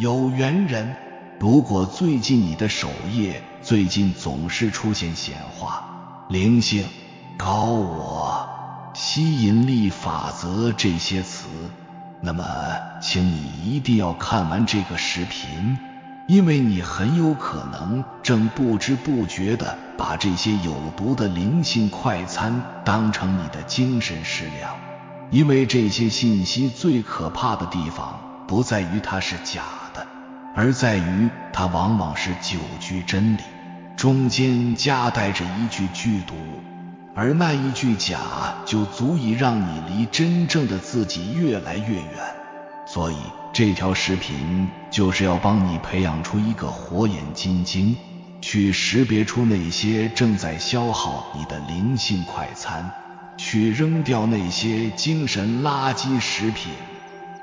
有缘人，如果最近你的首页最近总是出现显化、灵性、高我、吸引力法则这些词，那么请你一定要看完这个视频，因为你很有可能正不知不觉地把这些有毒的灵性快餐当成你的精神食粮。因为这些信息最可怕的地方不在于它是假的，而在于它往往是9句真理，中间夹带着一句剧毒，而那一句假就足以让你离真正的自己越来越远。所以这条视频就是要帮你培养出一个火眼金睛，去识别出那些正在消耗你的灵性快餐，去扔掉那些精神垃圾食品。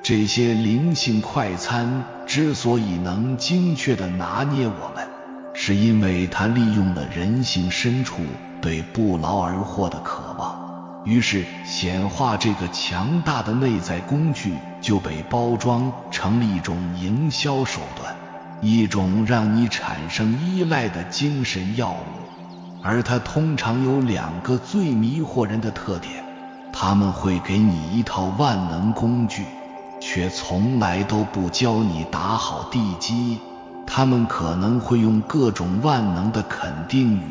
这些灵性快餐之所以能精确地拿捏我们，是因为它利用了人性深处对不劳而获的渴望，于是显化这个强大的内在工具就被包装成了一种营销手段，一种让你产生依赖的精神药物。而它通常有2个最迷惑人的特点，他们会给你一套万能工具，却从来都不教你打好地基。他们可能会用各种万能的肯定语、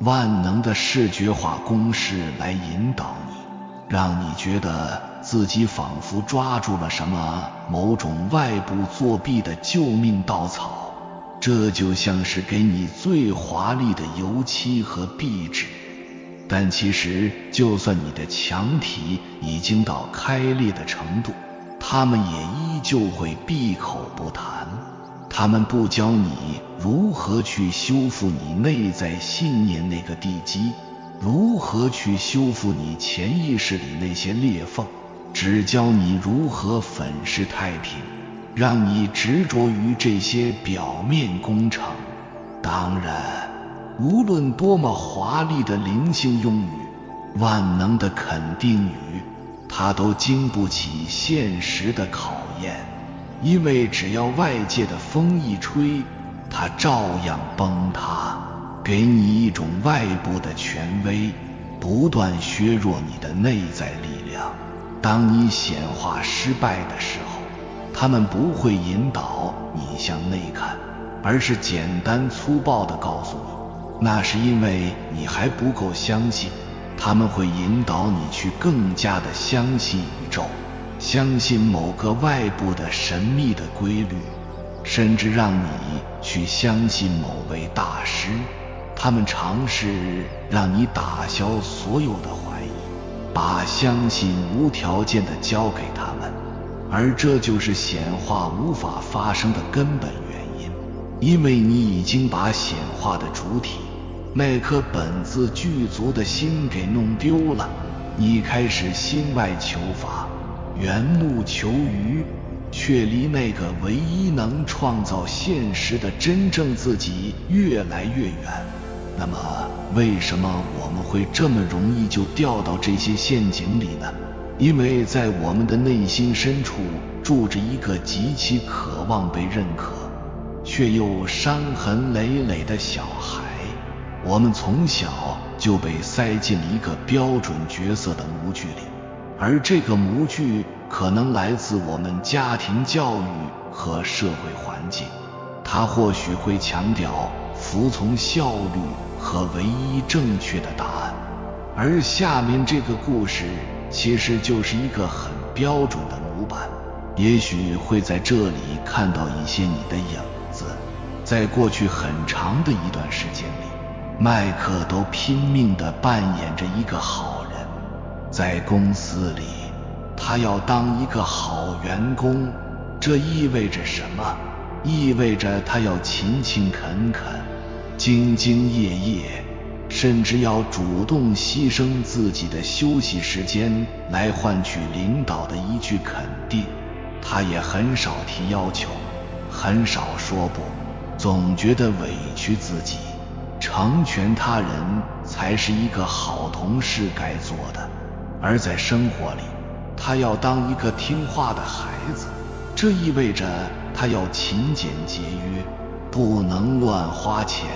万能的视觉化公式来引导你，让你觉得自己仿佛抓住了什么某种外部作弊的救命稻草。这就像是给你最华丽的油漆和壁纸，但其实就算你的墙体已经到开裂的程度，他们也依旧会闭口不谈。他们不教你如何去修复你内在信念那个地基，如何去修复你潜意识里那些裂缝，只教你如何粉饰太平，让你执着于这些表面工程。当然，无论多么华丽的灵性用语、万能的肯定语，它都经不起现实的考验，因为只要外界的风一吹，它照样崩塌，给你一种外部的权威，不断削弱你的内在力量。当你显化失败的时候，他们不会引导你向内看，而是简单粗暴地告诉你，那是因为你还不够相信。他们会引导你去更加的相信宇宙，相信某个外部的神秘的规律，甚至让你去相信某位大师。他们尝试让你打消所有的怀疑，把相信无条件地交给他们，而这就是显化无法发生的根本原因，因为你已经把显化的主体，那颗本自具足的心给弄丢了。你开始心外求法，缘木求鱼，却离那个唯一能创造现实的真正自己越来越远。那么为什么我们会这么容易就掉到这些陷阱里呢？因为在我们的内心深处住着一个极其渴望被认可，却又伤痕累累的小孩。我们从小就被塞进了一个标准角色的模具里，而这个模具可能来自我们家庭教育和社会环境，它或许会强调服从效率和唯一正确的答案。而下面这个故事其实就是一个很标准的模板，也许会在这里看到一些你的影子。在过去很长的一段时间里，麦克都拼命地扮演着一个好人。在公司里，他要当一个好员工。这意味着什么？意味着他要勤勤恳恳、兢兢业业，甚至要主动牺牲自己的休息时间来换取领导的一句肯定。他也很少提要求，很少说不，总觉得委屈自己，成全他人才是一个好同事该做的。而在生活里，他要当一个听话的孩子，这意味着他要勤俭节约，不能乱花钱。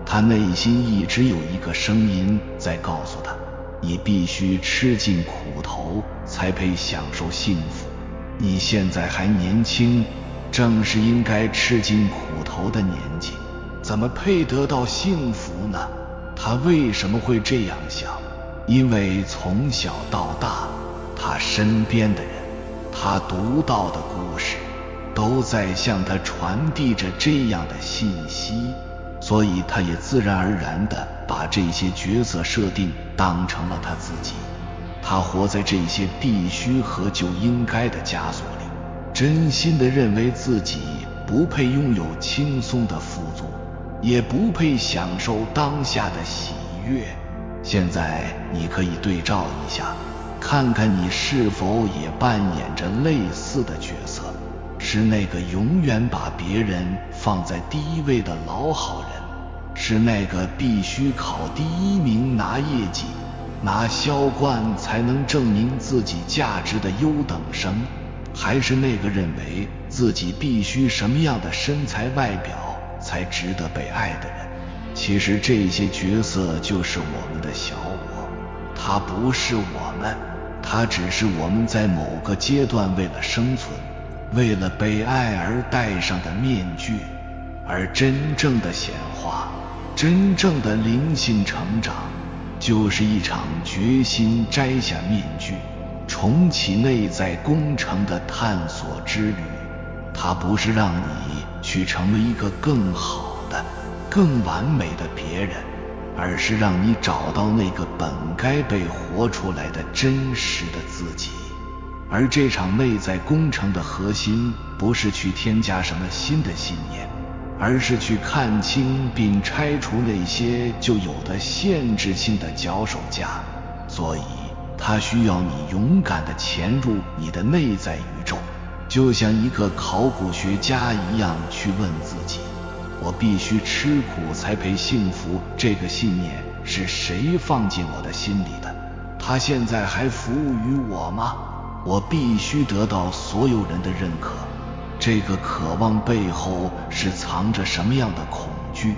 他内心一直有一个声音在告诉他，你必须吃尽苦头才配享受幸福。你现在还年轻，正是应该吃尽苦头的年纪，怎么配得到幸福呢？他为什么会这样想？因为从小到大，他身边的人，他读到的故事，都在向他传递着这样的信息，所以他也自然而然地把这些角色设定当成了他自己。他活在这些必须和就应该的枷锁里，真心地认为自己不配拥有轻松的富足，也不配享受当下的喜悦。现在你可以对照一下，看看你是否也扮演着类似的角色，是那个永远把别人放在第一位的老好人，是那个必须考第一名拿业绩拿销冠才能证明自己价值的优等生，还是那个认为自己必须什么样的身材外表才值得被爱的人？其实这些角色就是我们的小我，它不是我们，它只是我们在某个阶段为了生存，为了被爱而戴上的面具。而真正的显化，真正的灵性成长，就是一场决心摘下面具，重启内在工程的探索之旅。它不是让你去成为一个更好的、更完美的别人，而是让你找到那个本该被活出来的真实的自己。而这场内在工程的核心，不是去添加什么新的信念，而是去看清并拆除那些就有的限制性的脚手架。所以它需要你勇敢地潜入你的内在宇宙，就像一个考古学家一样去问自己，我必须吃苦才配幸福，这个信念是谁放进我的心里的？他现在还服务于我吗？我必须得到所有人的认可，这个渴望背后是藏着什么样的恐惧？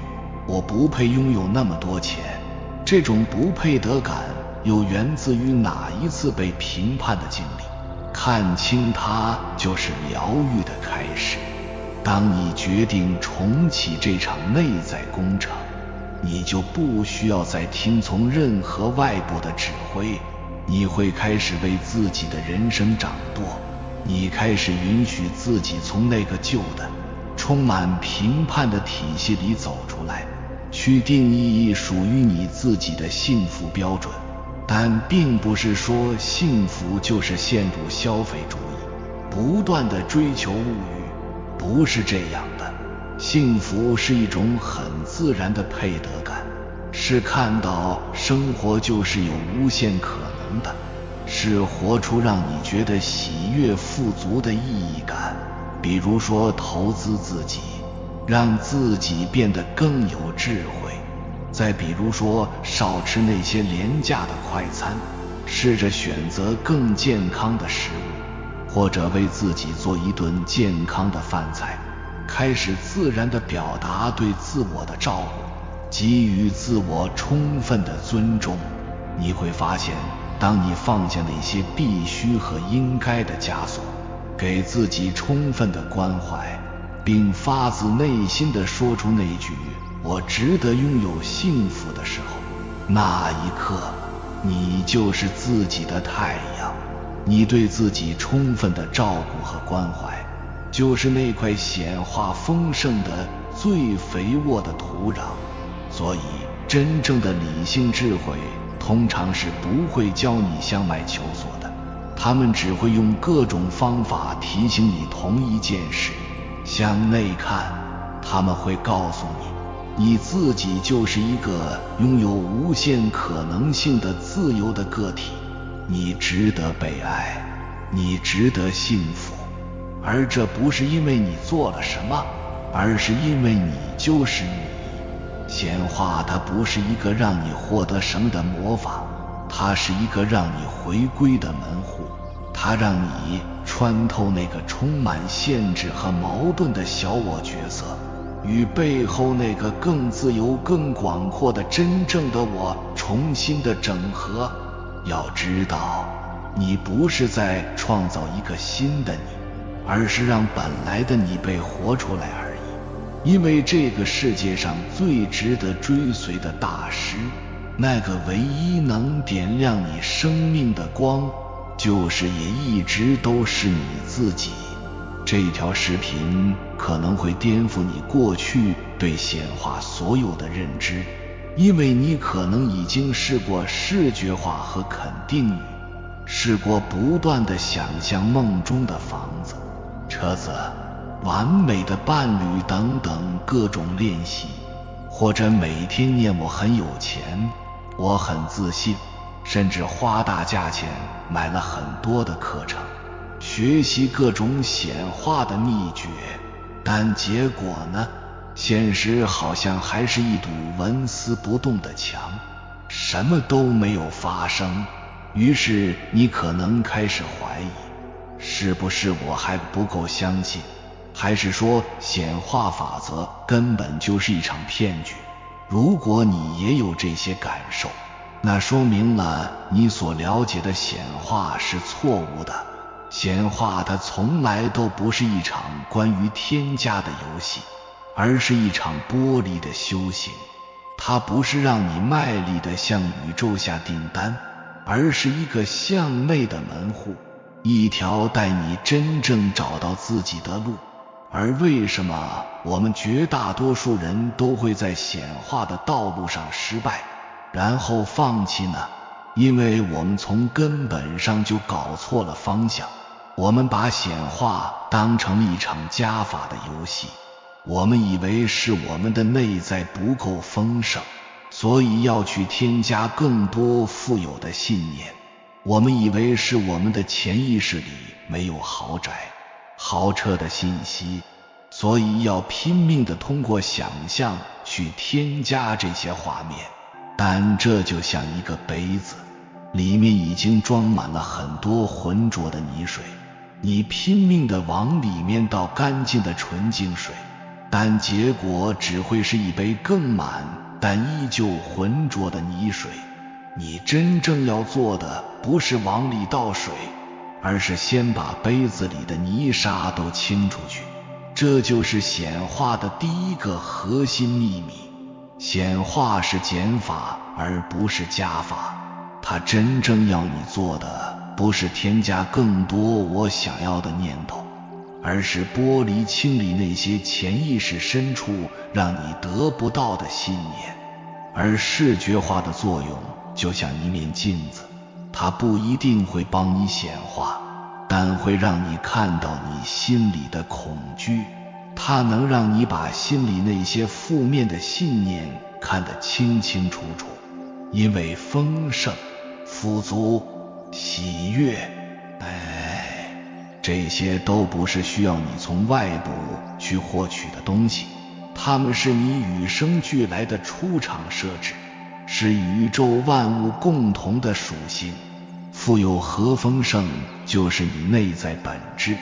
我不配拥有那么多钱，这种不配得感又源自于哪一次被评判的经历？看清它就是疗愈的开始。当你决定重启这场内在工程，你就不需要再听从任何外部的指挥，你会开始为自己的人生掌舵，你开始允许自己从那个旧的、充满评判的体系里走出来，去定义属于你自己的幸福标准。但并不是说幸福就是陷入消费主义，不断地追求物欲，不是这样的。幸福是一种很自然的配得感，是看到生活就是有无限可能的，是活出让你觉得喜悦富足的意义感。比如说投资自己，让自己变得更有智慧。再比如说少吃那些廉价的快餐，试着选择更健康的食物，或者为自己做一顿健康的饭菜，开始自然地表达对自我的照顾，给予自我充分的尊重。你会发现，当你放下那些必须和应该的枷锁，给自己充分的关怀，并发自内心地说出那句我值得拥有幸福的时候，那一刻你就是自己的太阳。你对自己充分的照顾和关怀，就是那块显化丰盛的最肥沃的土壤。所以真正的理性智慧通常是不会教你向外求索的，他们只会用各种方法提醒你同一件事。向内看，他们会告诉你，你自己就是一个拥有无限可能性的自由的个体，你值得被爱，你值得幸福。而这不是因为你做了什么，而是因为你就是你。显化它不是一个让你获得什么的魔法，它是一个让你回归的门户，它让你穿透那个充满限制和矛盾的小我角色，与背后那个更自由更广阔的真正的我重新的整合。要知道，你不是在创造一个新的你，而是让本来的你被活出来而已。因为这个世界上最值得追随的大师，那个唯一能点亮你生命的光，就是也一直都是你自己。这条视频可能会颠覆你过去对显化所有的认知，因为你可能已经试过视觉化和肯定语，试过不断地想象梦中的房子、车子、完美的伴侣等等各种练习，或者每天念我很有钱，我很自信，甚至花大价钱买了很多的课程，学习各种显化的秘诀。但结果呢？现实好像还是一堵纹丝不动的墙，什么都没有发生。于是你可能开始怀疑，是不是我还不够相信？还是说显化法则根本就是一场骗局？如果你也有这些感受，那说明了你所了解的显化是错误的。显化它从来都不是一场关于添加的游戏，而是一场剥离的修行。它不是让你卖力地向宇宙下订单，而是一个向内的门户，一条带你真正找到自己的路。而为什么我们绝大多数人都会在显化的道路上失败，然后放弃呢？因为我们从根本上就搞错了方向。我们把显化当成一场加法的游戏，我们以为是我们的内在不够丰盛，所以要去添加更多富有的信念。我们以为是我们的潜意识里没有豪宅、豪车的信息，所以要拼命地通过想象去添加这些画面。但这就像一个杯子，里面已经装满了很多浑浊的泥水，你拼命地往里面倒干净的纯净水，但结果只会是一杯更满但依旧浑浊的泥水。你真正要做的不是往里倒水，而是先把杯子里的泥沙都清出去。这就是显化的第一个核心秘密。显化是减法而不是加法，它真正要你做的不是添加更多我想要的念头，而是剥离清理那些潜意识深处让你得不到的信念。而视觉化的作用就像一面镜子，它不一定会帮你显化，但会让你看到你心里的恐惧。它能让你把心里那些负面的信念看得清清楚楚。因为丰盛、富足、喜悦，这些都不是需要你从外部去获取的东西，它们是你与生俱来的出厂设置，是宇宙万物共同的属性。富有和丰盛就是你内在本质，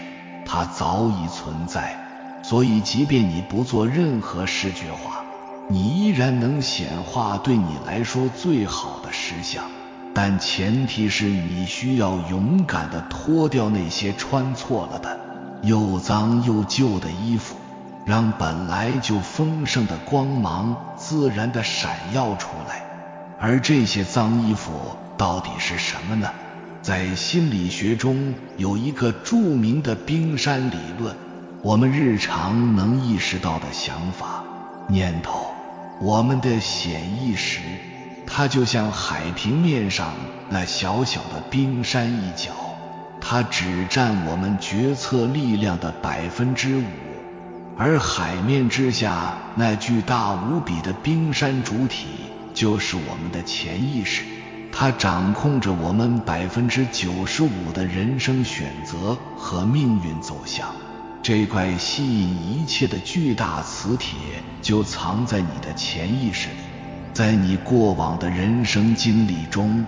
它早已存在。所以即便你不做任何视觉化，你依然能显化对你来说最好的实相。但前提是你需要勇敢地脱掉那些穿错了的又脏又旧的衣服，让本来就丰盛的光芒自然地闪耀出来。而这些脏衣服到底是什么呢？在心理学中有一个著名的冰山理论，我们日常能意识到的想法、念头，我们的潜意识，它就像海平面上那小小的冰山一角，它只占我们决策力量的5%，而海面之下那巨大无比的冰山主体就是我们的潜意识，它掌控着我们95%的人生选择和命运走向。这块吸引一切的巨大磁铁就藏在你的潜意识里，在你过往的人生经历中，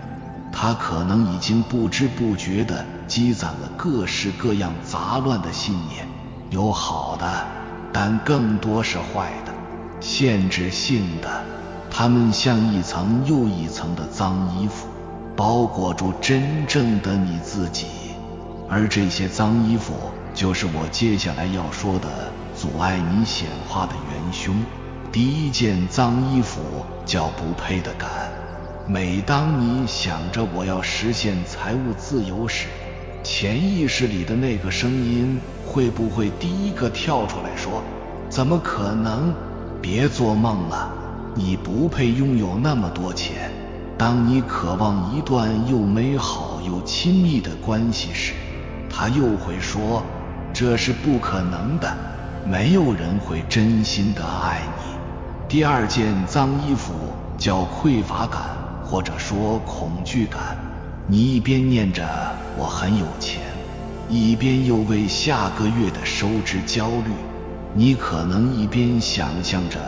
他可能已经不知不觉地积攒了各式各样杂乱的信念，有好的，但更多是坏的，限制性的。它们像一层又一层的脏衣服，包裹住真正的你自己。而这些脏衣服就是我接下来要说的阻碍你显化的元凶。第一件脏衣服叫不配的感。每当你想着我要实现财务自由时，潜意识里的那个声音会不会第一个跳出来说，怎么可能？别做梦了，你不配拥有那么多钱。当你渴望一段又美好又亲密的关系时，他又会说，这是不可能的，没有人会真心的爱你。第二件脏衣服叫匮乏感，或者说恐惧感。你一边念着我很有钱，一边又为下个月的收支焦虑。你可能一边想象着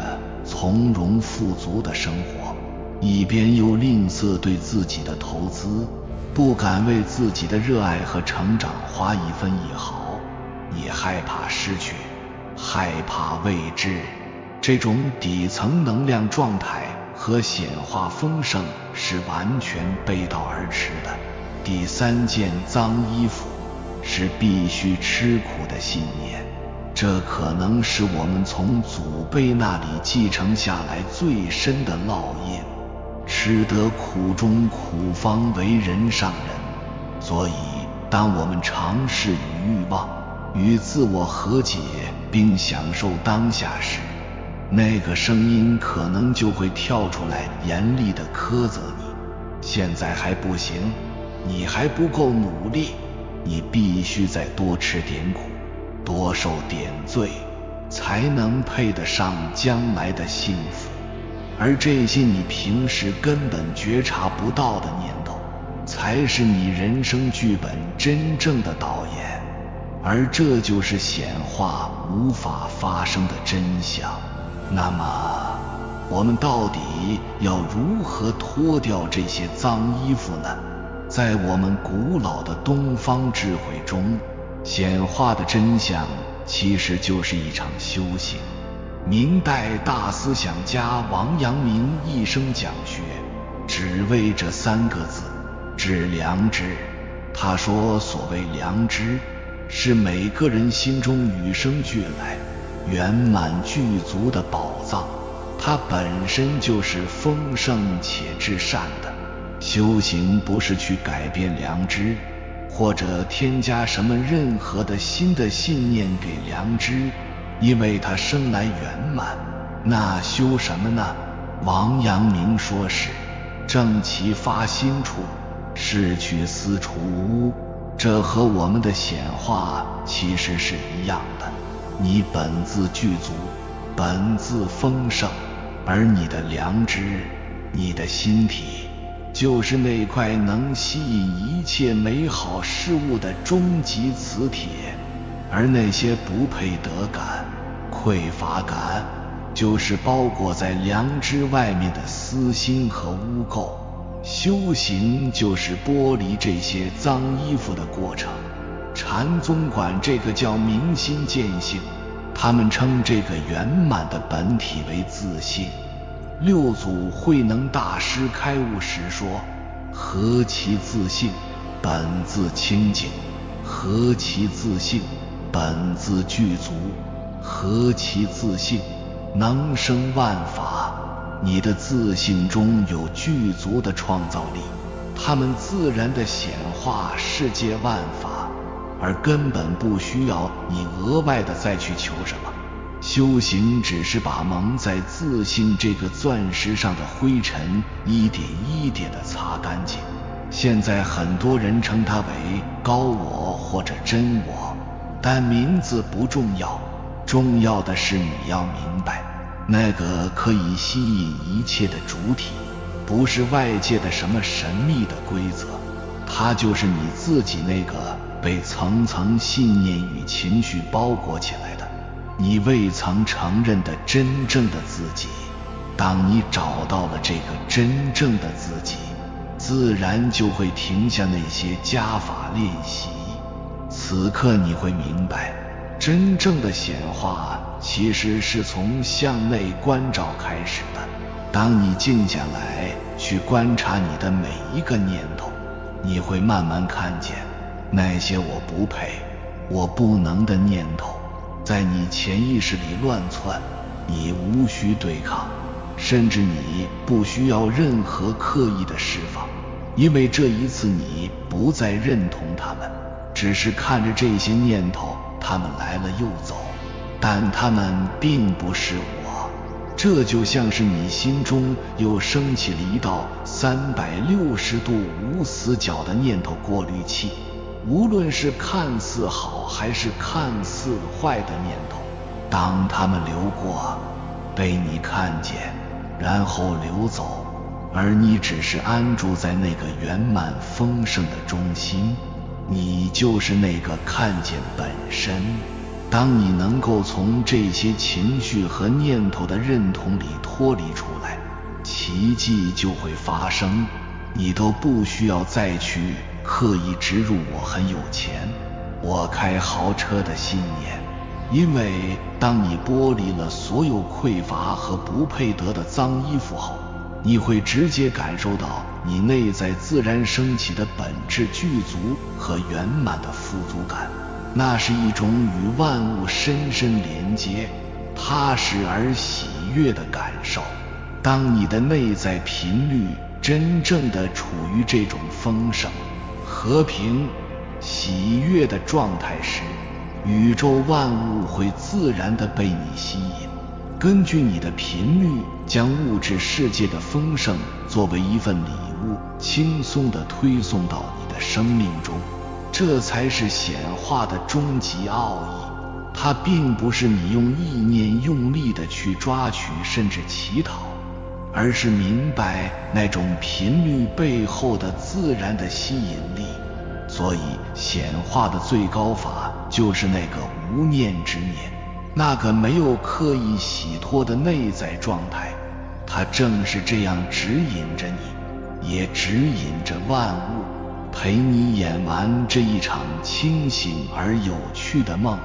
从容富足的生活，一边又吝啬对自己的投资，不敢为自己的热爱和成长花一分一毫。你害怕失去，害怕未知。这种底层能量状态和显化丰盛是完全背道而驰的。第三件脏衣服是必须吃苦的信念，这可能是我们从祖辈那里继承下来最深的烙印。吃得苦中苦方为人上人。所以当我们尝试与欲望与自我和解并享受当下时，那个声音可能就会跳出来严厉地苛责你，现在还不行，你还不够努力，你必须再多吃点苦，多受点罪，才能配得上将来的幸福。而这些你平时根本觉察不到的念头，才是你人生剧本真正的导演，而这就是显化无法发生的真相。那么我们到底要如何脱掉这些脏衣服呢？在我们古老的东方智慧中，显化的真相其实就是一场修行。明代大思想家王阳明一生讲学，只为这三个字，治良知。他说，所谓良知，是每个人心中与生俱来圆满具足的宝藏，它本身就是丰盛且至善的。修行不是去改变良知，或者添加什么任何的新的信念给良知，因为它生来圆满。那修什么呢？王阳明说是正其发心处，是去思除污。这和我们的显化其实是一样的。你本自具足，本自丰盛，而你的良知，你的心体，就是那块能吸引一切美好事物的终极磁铁。而那些不配得感、匮乏感，就是包裹在良知外面的私心和污垢。修行就是剥离这些脏衣服的过程。禅宗管这个叫明心见性，他们称这个圆满的本体为自性。六祖慧能大师开悟时说，何其自性，本自清净；何其自性，本自具足；何其自性，能生万法。你的自性中有具足的创造力，它们自然地显化世界万法，而根本不需要你额外的再去求什么。修行只是把蒙在自性这个钻石上的灰尘一点一点地擦干净。现在很多人称它为高我或者真我，但名字不重要，重要的是你要明白，那个可以吸引一切的主体，不是外界的什么神秘的规则，它就是你自己那个被层层信念与情绪包裹起来的，你未曾承认的真正的自己。当你找到了这个真正的自己，自然就会停下那些加法练习。此刻你会明白，真正的显化其实是从向内关照开始的。当你静下来去观察你的每一个念头，你会慢慢看见那些我不配、我不能的念头在你潜意识里乱窜，你无需对抗，甚至你不需要任何刻意的释放，因为这一次你不再认同他们，只是看着这些念头，他们来了又走，但他们并不是我。这就像是你心中又升起了一道360度无死角的念头过滤器，无论是看似好还是看似坏的念头，当他们流过，被你看见，然后流走，而你只是安住在那个圆满丰盛的中心，你就是那个看见本身。当你能够从这些情绪和念头的认同里脱离出来，奇迹就会发生。你都不需要再去刻意植入我很有钱、我开豪车的信念，因为当你剥离了所有匮乏和不配得的脏衣服后，你会直接感受到你内在自然升起的本质具足和圆满的富足感。那是一种与万物深深连接、踏实而喜悦的感受。当你的内在频率真正的处于这种丰盛、和平、喜悦的状态时，宇宙万物会自然地被你吸引，根据你的频率将物质世界的丰盛作为一份礼物，轻松地推送到你的生命中。这才是显化的终极奥义，它并不是你用意念用力地去抓取甚至乞讨，而是明白那种频率背后的自然的吸引力。所以显化的最高法就是那个无念之念，那个没有刻意洗脱的内在状态，它正是这样指引着你，也指引着万物，陪你演完这一场清醒而有趣的梦。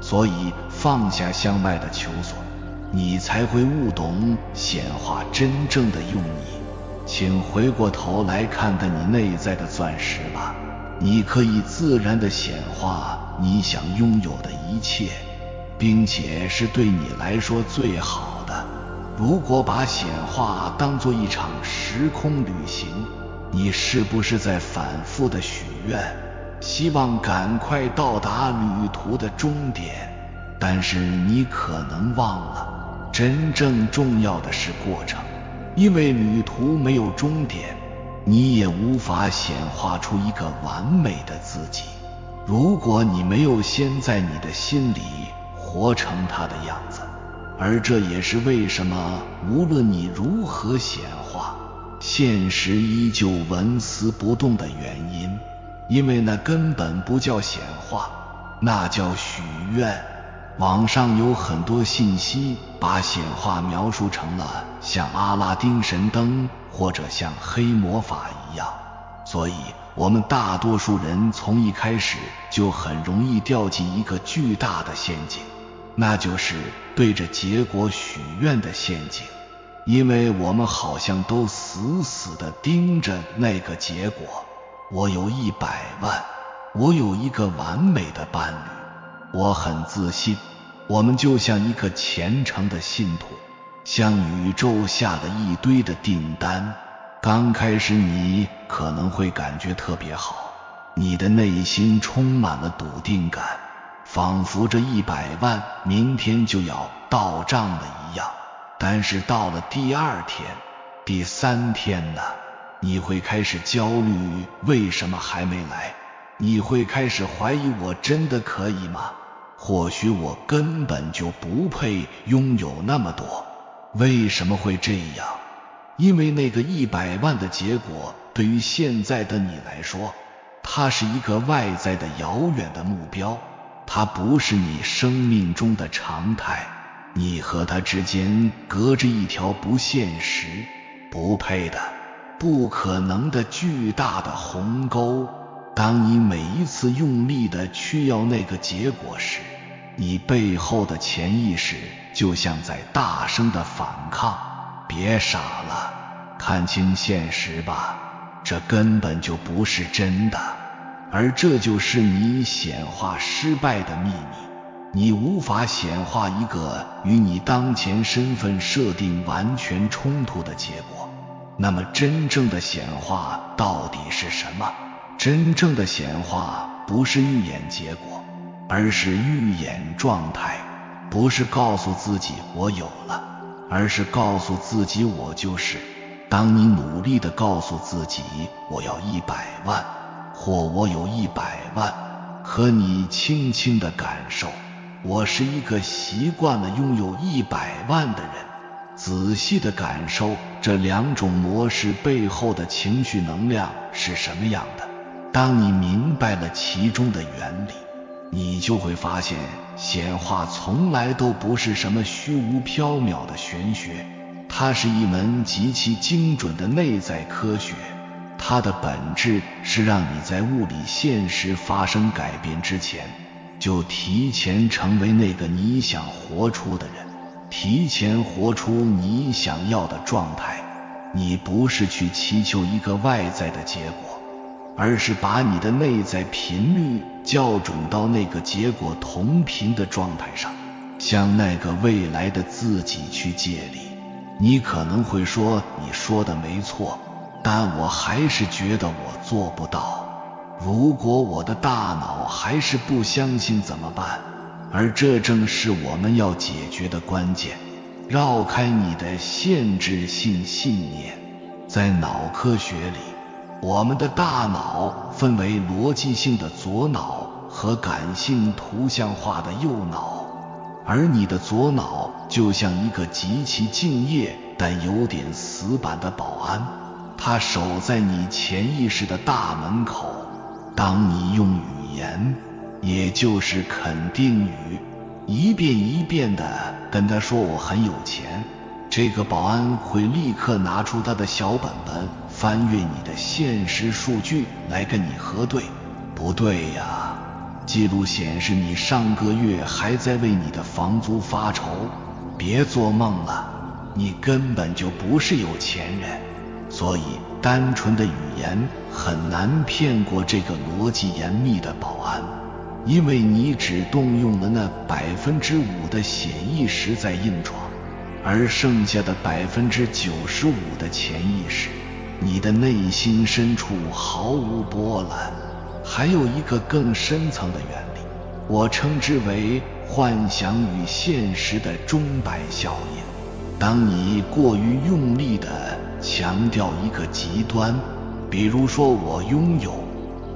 所以放下向外的求索，你才会悟懂显化真正的用意。请回过头来看看你内在的钻石吧，你可以自然地显化你想拥有的一切，并且是对你来说最好的。如果把显化当作一场时空旅行，你是不是在反复地许愿，希望赶快到达旅途的终点？但是你可能忘了，真正重要的是过程，因为旅途没有终点，你也无法显化出一个完美的自己，如果你没有先在你的心里活成他的样子。而这也是为什么无论你如何显化，现实依旧纹丝不动的原因，因为那根本不叫显化，那叫许愿。网上有很多信息把显化描述成了像阿拉丁神灯或者像黑魔法一样，所以我们大多数人从一开始就很容易掉进一个巨大的陷阱，那就是对着结果许愿的陷阱。因为我们好像都死死地盯着那个结果，我有100万，我有一个完美的伴侣，我很自信。我们就像一个虔诚的信徒，向宇宙下的一堆的订单。刚开始你可能会感觉特别好，你的内心充满了笃定感，仿佛这100万明天就要到账了一样。但是到了第2天、第3天呢，你会开始焦虑，为什么还没来？你会开始怀疑，我真的可以吗？或许我根本就不配拥有那么多。为什么会这样？因为那个100万的结果对于现在的你来说，它是一个外在的遥远的目标，它不是你生命中的常态。你和它之间隔着一条不现实、不配的、不可能的巨大的鸿沟。当你每一次用力的去要那个结果时，你背后的潜意识就像在大声的反抗。别傻了，看清现实吧，这根本就不是真的。而这就是你显化失败的秘密。你无法显化一个与你当前身份设定完全冲突的结果。那么真正的显化到底是什么？真正的显化不是预演结果，而是预演状态。不是告诉自己我有了，而是告诉自己我就是。当你努力地告诉自己我要100万，或我有100万，可你轻轻地感受，我是一个习惯了拥有100万的人。仔细地感受这两种模式背后的情绪能量是什么样的。当你明白了其中的原理，你就会发现显化从来都不是什么虚无缥缈的玄学，它是一门极其精准的内在科学。它的本质是让你在物理现实发生改变之前，就提前成为那个你想活出的人，提前活出你想要的状态。你不是去祈求一个外在的结果，而是把你的内在频率校准到那个结果同频的状态上，向那个未来的自己去借力。你可能会说，你说的没错，但我还是觉得我做不到。如果我的大脑还是不相信怎么办？而这正是我们要解决的关键。绕开你的限制性信念。在脑科学里，我们的大脑分为逻辑性的左脑和感性图像化的右脑，而你的左脑就像一个极其敬业但有点死板的保安，它守在你潜意识的大门口。当你用语言，也就是肯定语，一遍一遍地跟他说我很有钱，这个保安会立刻拿出他的小本本，翻阅你的现实数据来跟你核对。不对呀，记录显示你上个月还在为你的房租发愁。别做梦了，你根本就不是有钱人。所以单纯的语言很难骗过这个逻辑严密的保安，因为你只动用了那5%的显意识在硬闯，而剩下的95%的潜意识，你的内心深处毫无波澜。还有一个更深层的原理，我称之为幻想与现实的钟摆效应。当你过于用力地强调一个极端，比如说我拥有，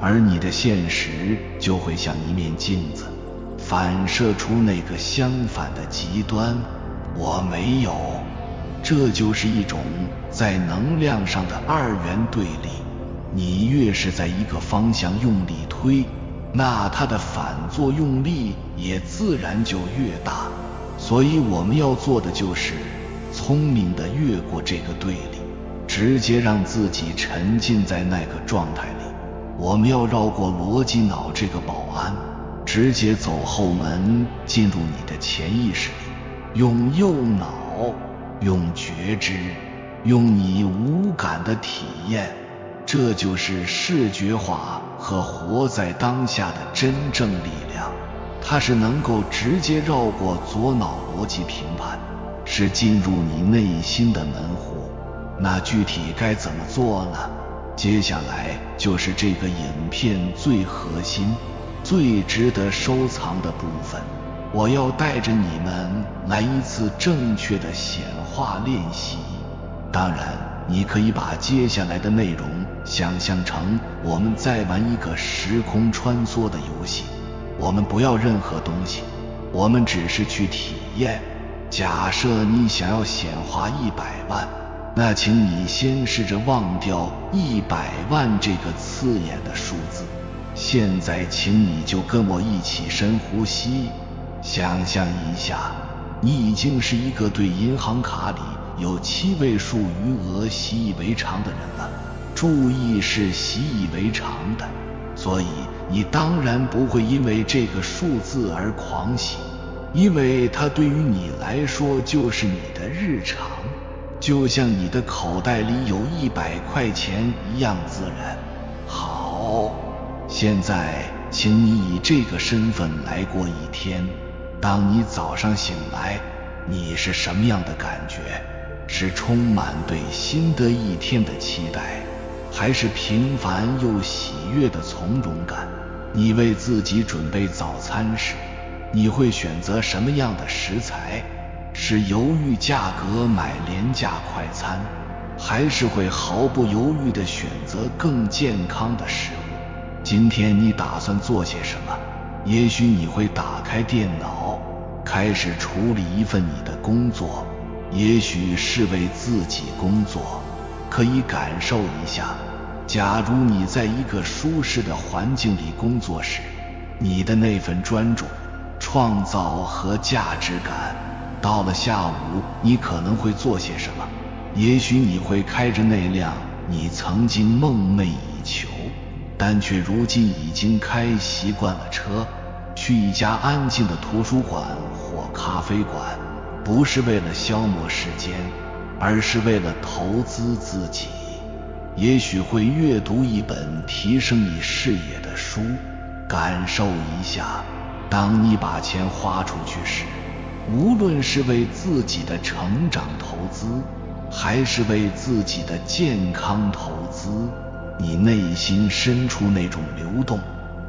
而你的现实就会像一面镜子，反射出那个相反的极端，我没有。这就是一种在能量上的二元对立。你越是在一个方向用力推，那它的反作用力也自然就越大。所以我们要做的就是聪明地越过这个对立，直接让自己沉浸在那个状态里。我们要绕过逻辑脑这个保安，直接走后门进入你的潜意识里，用右脑，用觉知，用你无感的体验。这就是视觉化和活在当下的真正力量。它是能够直接绕过左脑逻辑评判，是进入你内心的门户。那具体该怎么做呢？接下来就是这个影片最核心、最值得收藏的部分。我要带着你们来一次正确的显化练习。当然，你可以把接下来的内容想象成我们在玩一个时空穿梭的游戏。我们不要任何东西，我们只是去体验。假设你想要显化100万，那请你先试着忘掉100万这个刺眼的数字。现在请你就跟我一起深呼吸，想象一下，你已经是一个对银行卡里有7位数余额习以为常的人了。注意是习以为常的，所以你当然不会因为这个数字而狂喜，因为它对于你来说就是你的日常，就像你的口袋里有100块钱一样自然。好，现在请你以这个身份来过一天。当你早上醒来，你是什么样的感觉？是充满对新的一天的期待，还是平凡又喜悦的从容感？你为自己准备早餐时，你会选择什么样的食材？是犹豫价格买廉价快餐，还是会毫不犹豫地选择更健康的食物？今天你打算做些什么？也许你会打开电脑，开始处理一份你的工作，也许是为自己工作。可以感受一下，假如你在一个舒适的环境里工作时，你的那份专注、创造和价值感。到了下午，你可能会做些什么？也许你会开着那辆你曾经梦寐以求，但却如今已经开习惯了车，去一家安静的图书馆或咖啡馆，不是为了消磨时间，而是为了投资自己。也许会阅读一本提升你视野的书，感受一下，当你把钱花出去时，无论是为自己的成长投资，还是为自己的健康投资，你内心深处那种流动、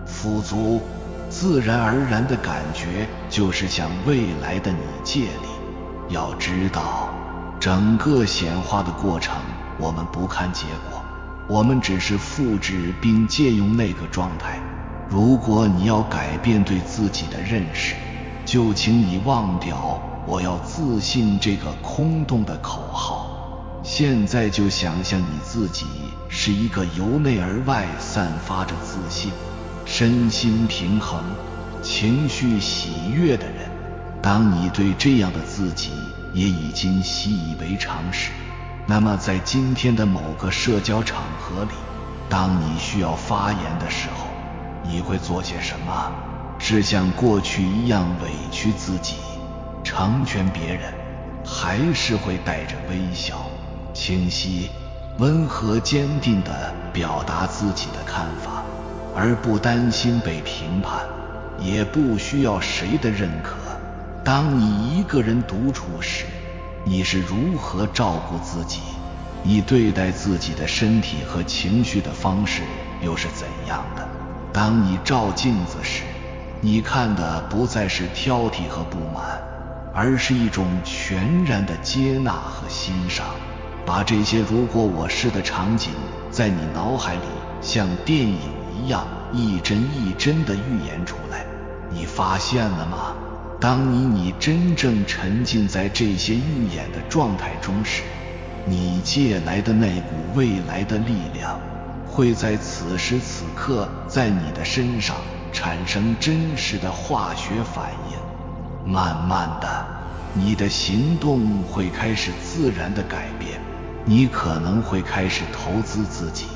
富足、自然而然的感觉，就是向未来的你借力。要知道，整个显化的过程，我们不看结果，我们只是复制并借用那个状态。如果你要改变对自己的认识，就请你忘掉我要自信这个空洞的口号。现在就想象你自己是一个由内而外散发着自信、身心平衡、情绪喜悦的人。当你对这样的自己也已经习以为常时，那么在今天的某个社交场合里，当你需要发言的时候，你会做些什么？是像过去一样委屈自己，成全别人，还是会带着微笑，清晰、温和、坚定地表达自己的看法，而不担心被评判，也不需要谁的认可？当你一个人独处时，你是如何照顾自己？你对待自己的身体和情绪的方式又是怎样的？当你照镜子时，你看的不再是挑剔和不满，而是一种全然的接纳和欣赏。把这些如果我是的场景在你脑海里像电影一样一帧一帧地预演出来。你发现了吗？当你真正沉浸在这些预演的状态中时，你借来的那股未来的力量会在此时此刻在你的身上产生真实的化学反应。慢慢的，你的行动会开始自然的改变，你可能会开始投资自己，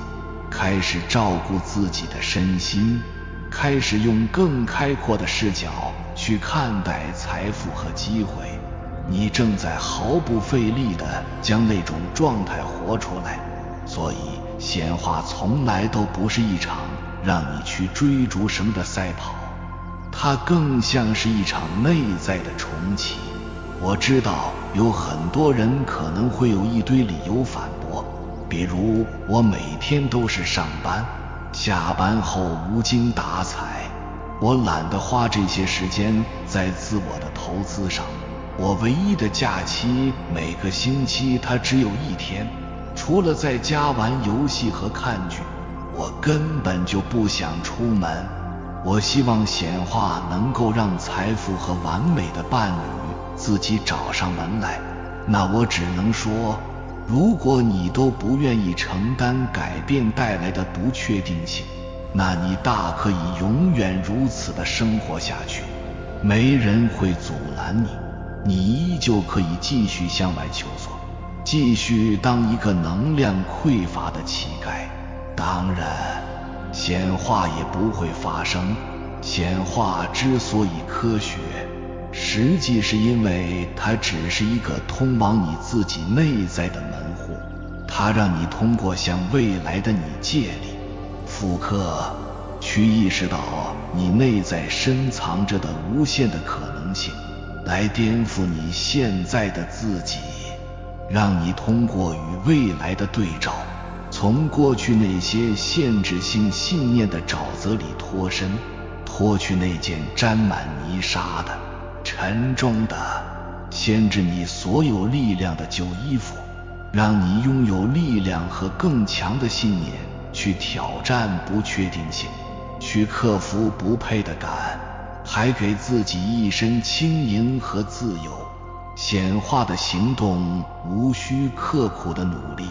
开始照顾自己的身心，开始用更开阔的视角去看待财富和机会。你正在毫不费力地将那种状态活出来。所以显化从来都不是一场让你去追逐什么的赛跑，它更像是一场内在的重启。我知道有很多人可能会有一堆理由反驳，比如我每天都是上班，下班后无精打采，我懒得花这些时间在自我的投资上，我唯一的假期每个星期它只有1天，除了在家玩游戏和看剧，我根本就不想出门。我希望显化能够让财富和完美的伴侣自己找上门来。那我只能说，如果你都不愿意承担改变带来的不确定性，那你大可以永远如此的生活下去，没人会阻拦你，你依旧可以继续向外求索。继续当一个能量匮乏的乞丐。当然，显化也不会发生。显化之所以科学，实际是因为它只是一个通往你自己内在的门户，它让你通过向未来的你借力、复刻，去意识到你内在深藏着的无限的可能性，来颠覆你现在的自己，让你通过与未来的对照，从过去那些限制性信念的沼泽里脱身，脱去那件沾满泥沙的、沉重的、限制你所有力量的旧衣服，让你拥有力量和更强的信念，去挑战不确定性，去克服不配的感，还给自己一身轻盈和自由。显化的行动无需刻苦的努力，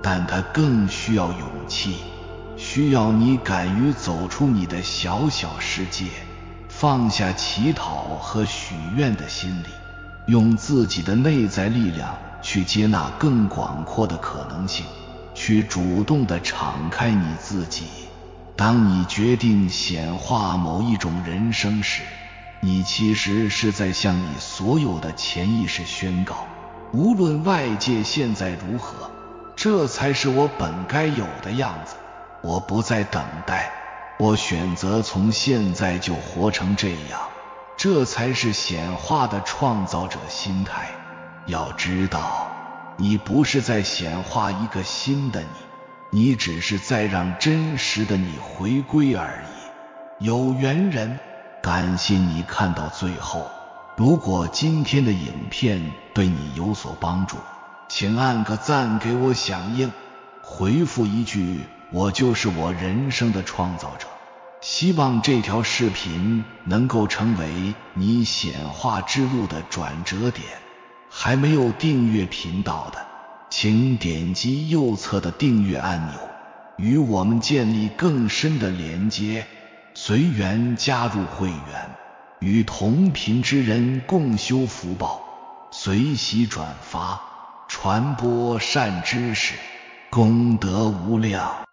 但它更需要勇气，需要你敢于走出你的小小世界，放下乞讨和许愿的心理，用自己的内在力量去接纳更广阔的可能性，去主动地敞开你自己。当你决定显化某一种人生时，你其实是在向你所有的潜意识宣告，无论外界现在如何，这才是我本该有的样子。我不再等待，我选择从现在就活成这样，这才是显化的创造者心态。要知道，你不是在显化一个新的你，你只是在让真实的你回归而已。有缘人，感谢你看到最后。如果今天的影片对你有所帮助，请按个赞给我响应，回复一句我就是我人生的创造者。希望这条视频能够成为你显化之路的转折点。还没有订阅频道的，请点击右侧的订阅按钮，与我们建立更深的连接。随缘加入会员，与同频之人共修福报，随喜转发，传播善知识，功德无量。